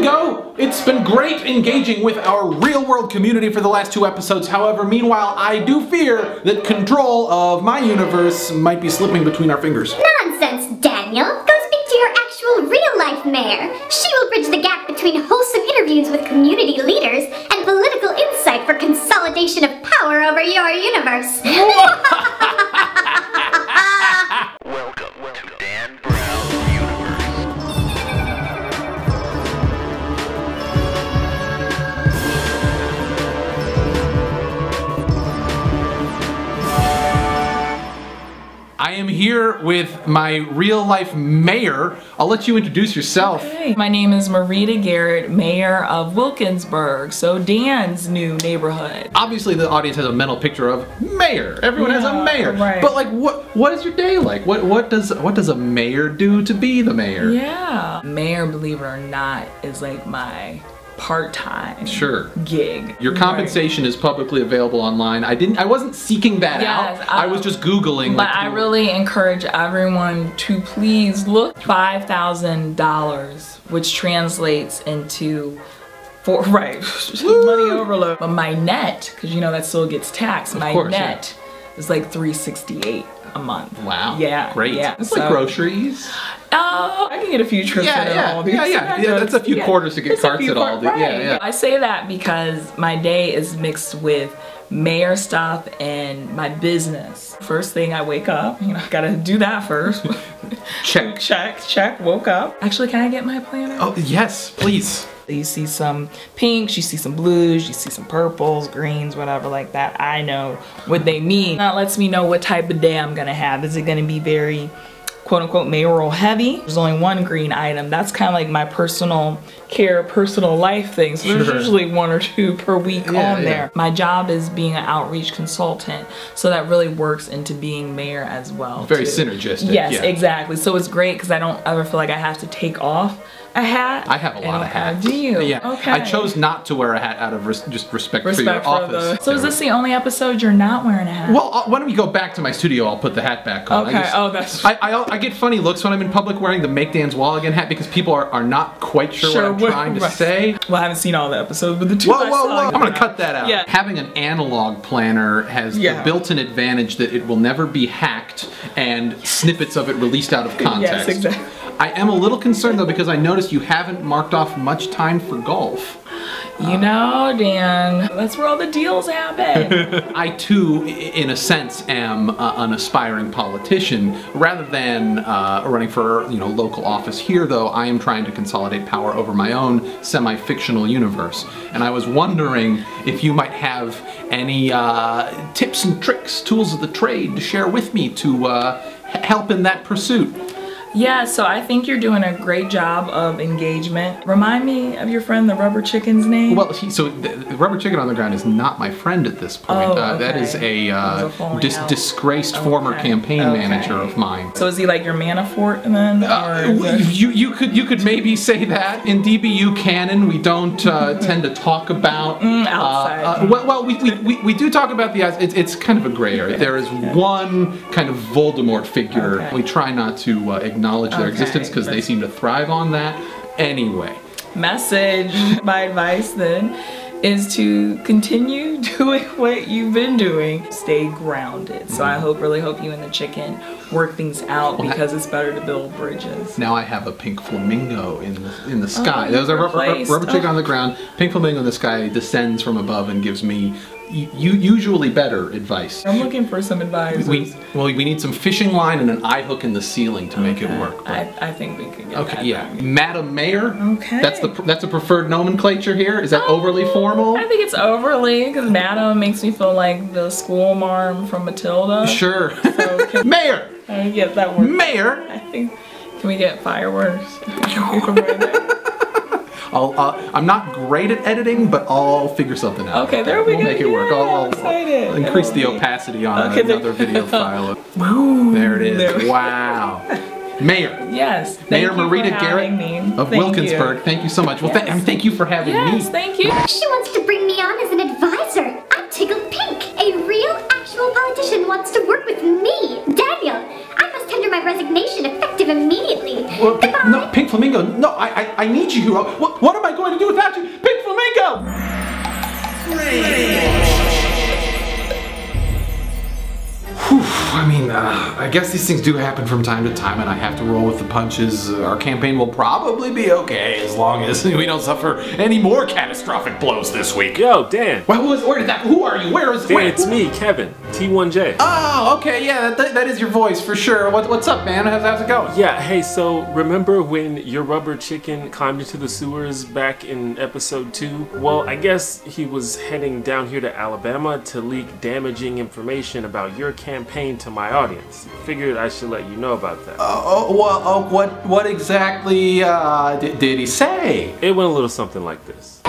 Flamingo! It's been great engaging with our real-world community for the last 2 episodes. However, meanwhile, I do fear that control of my universe might be slipping between our fingers. Nonsense, Daniel. Go speak to your actual real-life mayor. She will bridge the gap between wholesome interviews with community leaders and political insight for consolidation of power over your universe. Welcome to Dan Brown's Universe. I am here with my real-life mayor. I'll let you introduce yourself. Hey, my name is Marita Garrett, mayor of Wilkinsburg, so Dan's new neighborhood. Obviously, the audience has a mental picture of mayor. Everyone has a mayor. Right. But like, what is your day like? What does a mayor do to be the mayor? Yeah. Mayor, believe it or not, is like my part-time gig. Your compensation is publicly available online. I wasn't seeking that out. I was just Googling. But I really encourage everyone to please look $5,000, which translates into money overload. But my net, because you know that still gets taxed, my net is like $368 a month. Wow. Yeah. Great. Yeah. It's like groceries. Oh, I can get a few trips at all these. Yeah, that's a few quarters to get carts at all. Yeah. I say that because my day is mixed with mayor stuff and my business. First thing I wake up, you know, I gotta do that first. Check, woke up. Actually, can I get my planner? Oh, yes, please. You see some pinks, you see some blues, you see some purples, greens, whatever like that. I know what they mean. That lets me know what type of day I'm gonna have. Is it gonna be very quote-unquote mayoral heavy? There's only one green item. That's kind of like my personal care, personal life thing. So there's usually 1 or 2 per week on there. My job is being an outreach consultant, so that really works into being mayor as well. Very synergistic. Yes, exactly. So it's great because I don't ever feel like I have to take off a hat. I have a lot of hats. Do you? Yeah. Okay. I chose not to wear a hat out of just respect for your office. So is this the only episode you're not wearing a hat? Well, when we go back to my studio, I'll put the hat back on. Okay. I get funny looks when I'm in public wearing the Make Dan's Wall Again hat because people are not quite sure what I'm trying to say. Well, I haven't seen all the episodes, but the 2 I saw. I'm gonna cut that out. Yeah. Having an analog planner has the built-in advantage that it will never be hacked and snippets of it released out of context. Yes, exactly. I am a little concerned though because I noticed you haven't marked off much time for golf. You know, Dan, that's where all the deals happen. I too, in a sense, am an aspiring politician. Rather than running for local office here, though, I am trying to consolidate power over my own semi-fictional universe. And I was wondering if you might have any tips and tricks, tools of the trade to share with me to help in that pursuit. Yeah, so I think you're doing a great job of engagement. Remind me of your friend, the rubber chicken's name? Well, the rubber chicken on the ground is not my friend at this point. That is a disgraced former campaign manager of mine. So is he like your Manafort then? You could maybe say that. In DBU canon, we don't tend to talk about outside. We do talk about it's kind of a gray area. There is one kind of Voldemort figure. We try not to acknowledge their existence because they seem to thrive on that. Anyway. Message. My advice then is to continue doing what you've been doing. Stay grounded. So I really hope you and the chicken work things out because it's better to build bridges. Now I have a pink flamingo in the sky. There's a rubber chicken on the ground. Pink flamingo in the sky descends from above and gives me usually better advice. I'm looking for some advice. We need some fishing line and an eye hook in the ceiling to make it work. I think we could get that. Yeah. Madam Mayor. Okay. That's a preferred nomenclature here. Is that overly formal? I think it's overly because Madam makes me feel like the school marm from Matilda. Sure. So Mayor. Yes, that works. Mayor. I think. Can we get fireworks? I'm not great at editing, but I'll figure something out. Okay, there we go. We'll make it work. I'll increase the opacity on another video file. There it is. Wow. Mayor. Yes. Mayor Marita Garrett of Wilkinsburg. Thank you so much. Well, thank you for having me. Yes, thank you. She wants to bring me on as an advisor. I'm tickled pink. A real, actual politician wants to work with me. Daniel, I must tender my resignation effective immediately. Well, Goodbye. no, Pink Flamingo, no, I need you here. What am I going to do without you? Pink Flamingo! Whew, I mean, I guess these things do happen from time to time and I have to roll with the punches. Our campaign will probably be okay as long as we don't suffer any more catastrophic blows this week. Yo, Dan. Well, where did that? Who are you? Where is? Dan, where? it's me, Kevin. T1J. Oh, okay, yeah, that is your voice for sure. What's up, man? How's it going? Yeah, hey, so remember when your rubber chicken climbed into the sewers back in episode 2? Well, I guess he was heading down here to Alabama to leak damaging information about your campaign to my audience. Figured I should let you know about that. What exactly did he say? It went a little something like this.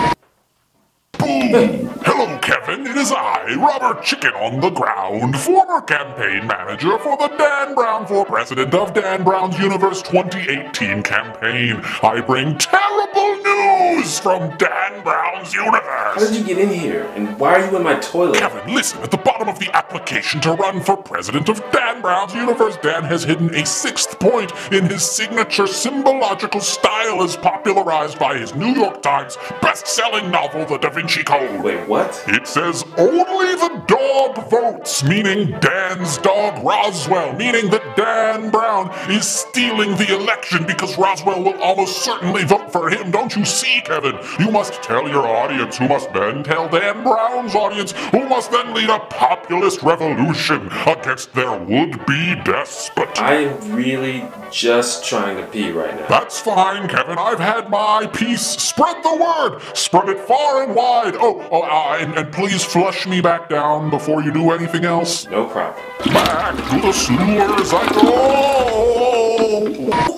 Boom! Hello, Kevin. It is I, Rubber Chicken on the Ground, former campaign manager for the Dan Brown for President of Dan Brown's Universe 2018 campaign. I bring terrible news from Dan Brown's Universe. How did you get in here? And why are you in my toilet? Kevin, listen. At the bottom of the application to run for President of Dan Brown's Universe, Dan has hidden a 6th point in his signature symbological style as popularized by his New York Times best-selling novel, The Da Vinci Code. Wait, what? It says, only the dog votes, meaning Dan's dog Roswell, meaning that Dan Brown is stealing the election because Roswell will almost certainly vote for him. Don't you see, Kevin? You must tell your audience, who must then tell Dan Brown's audience, who must then lead a populist revolution against their would-be despot. I am really just trying to pee right now. That's fine, Kevin. I've had my piece. Spread the word. Spread it far and wide. And please flush me back down before you do anything else. No problem. Back to the sewers I go.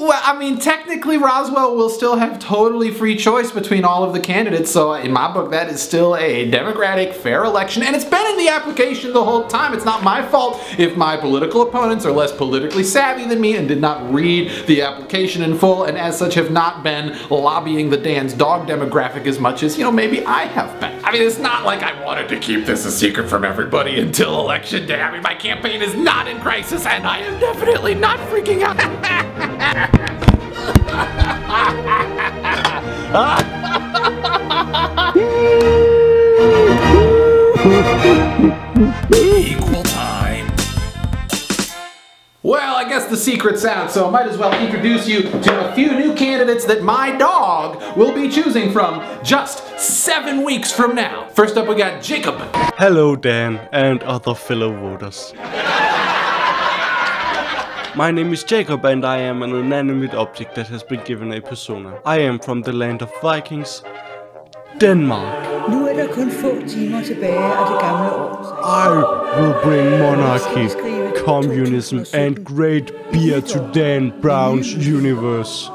Well, I mean, technically Roswell will still have totally free choice between all of the candidates, so in my book that is still a democratic, fair election, and it's been in the application the whole time. It's not my fault if my political opponents are less politically savvy than me and did not read the application in full, and as such have not been lobbying the Dan's dog demographic as much as, maybe I have been. I mean, it's not like I wanted to keep this a secret from everybody until election day. I mean, my campaign is not in crisis, and I am definitely not freaking out. Equal time. Well, I guess the secret's out, so I might as well introduce you to a few new candidates that my dog will be choosing from just 7 weeks from now. First up, we got Jacob. Hello, Dan and other fellow voters. My name is Jacob and I am an inanimate object that has been given a persona. I am from the land of Vikings, Denmark. Nu der kun få timer tilbage af det gamle år. I will bring monarchy, communism and great beer to Dan Brown's universe.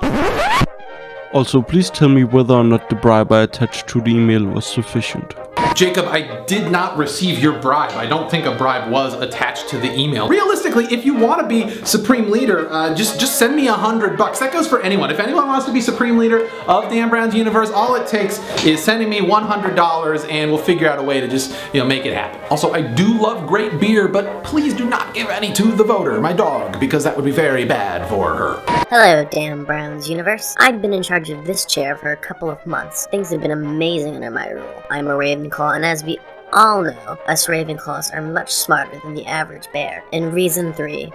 Also, please tell me whether or not the bribe I attached to the email was sufficient. Jacob, I did not receive your bribe. I don't think a bribe was attached to the email. Realistically, if you want to be Supreme Leader, just send me $100. That goes for anyone. If anyone wants to be Supreme Leader of Dan Brown's Universe, all it takes is sending me $100 and we'll figure out a way to just, make it happen. Also, I do love great beer, but please do not give any to the voter, my dog, because that would be very bad for her. Hello, Dan Brown's Universe. I've been in charge of this chair for a couple of months. Things have been amazing under my rule. I'm a Ravenclaw, and as we all know, us Ravenclaws are much smarter than the average bear. And reason 3,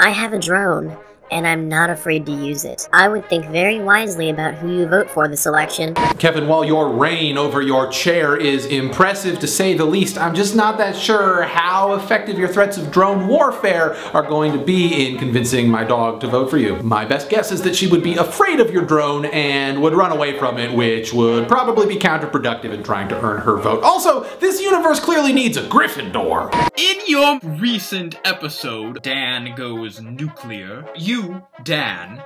I have a drone, and I'm not afraid to use it. I would think very wisely about who you vote for this election. Kevin, while your reign over your chair is impressive to say the least, I'm just not that sure how effective your threats of drone warfare are going to be in convincing my dog to vote for you. My best guess is that she would be afraid of your drone and would run away from it, which would probably be counterproductive in trying to earn her vote. Also, this universe clearly needs a Gryffindor. In your recent episode, Dan Goes Nuclear, you, Dan,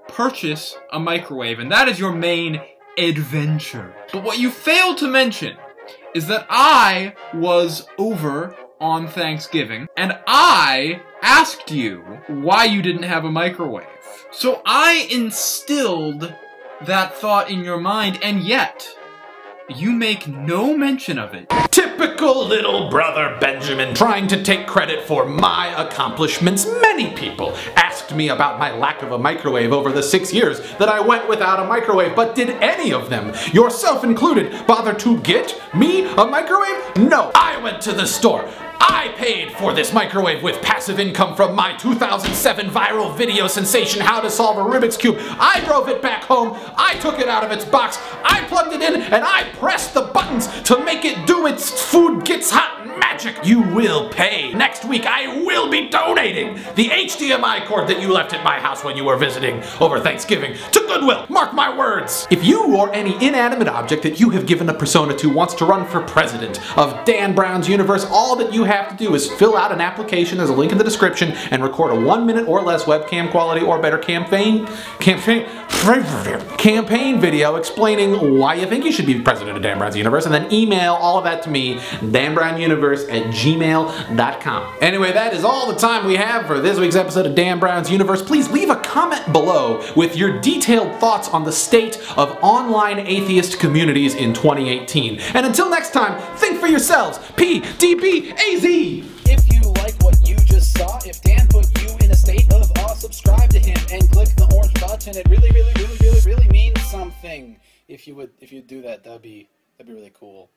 purchase a microwave, and that is your main adventure. But what you failed to mention is that I was over on Thanksgiving, and I asked you why you didn't have a microwave. So I instilled that thought in your mind, and yet you make no mention of it. Tip Typical little brother Benjamin trying to take credit for my accomplishments. Many people asked me about my lack of a microwave over the 6 years that I went without a microwave, but did any of them, yourself included, bother to get me a microwave? No, I went to the store. I paid for this microwave with passive income from my 2007 viral video sensation, How to Solve a Rubik's Cube. I drove it back home, I took it out of its box, I plugged it in, and I pressed the buttons to make it do its food gets hot magic. You will pay. Next week, I will be donating the HDMI cord that you left at my house when you were visiting over Thanksgiving to Goodwill. Mark my words. If you or any inanimate object that you have given a persona to wants to run for president of Dan Brown's universe, all that you have to do is fill out an application, there's a link in the description, and record a 1 minute or less webcam quality or better campaign video explaining why you think you should be president of Dan Brown's universe, and then email all of that to me, danbrownuniverse@gmail.com. Anyway, that is all the time we have for this week's episode of Dan Brown's Universe. Please leave a comment below with your detailed thoughts on the state of online atheist communities in 2018. And until next time, think for yourselves. PDBAZ! If you like what you just saw, if Dan put you in a state of awe, subscribe to him and click the orange button. It really means something. If you do that, that'd be really cool.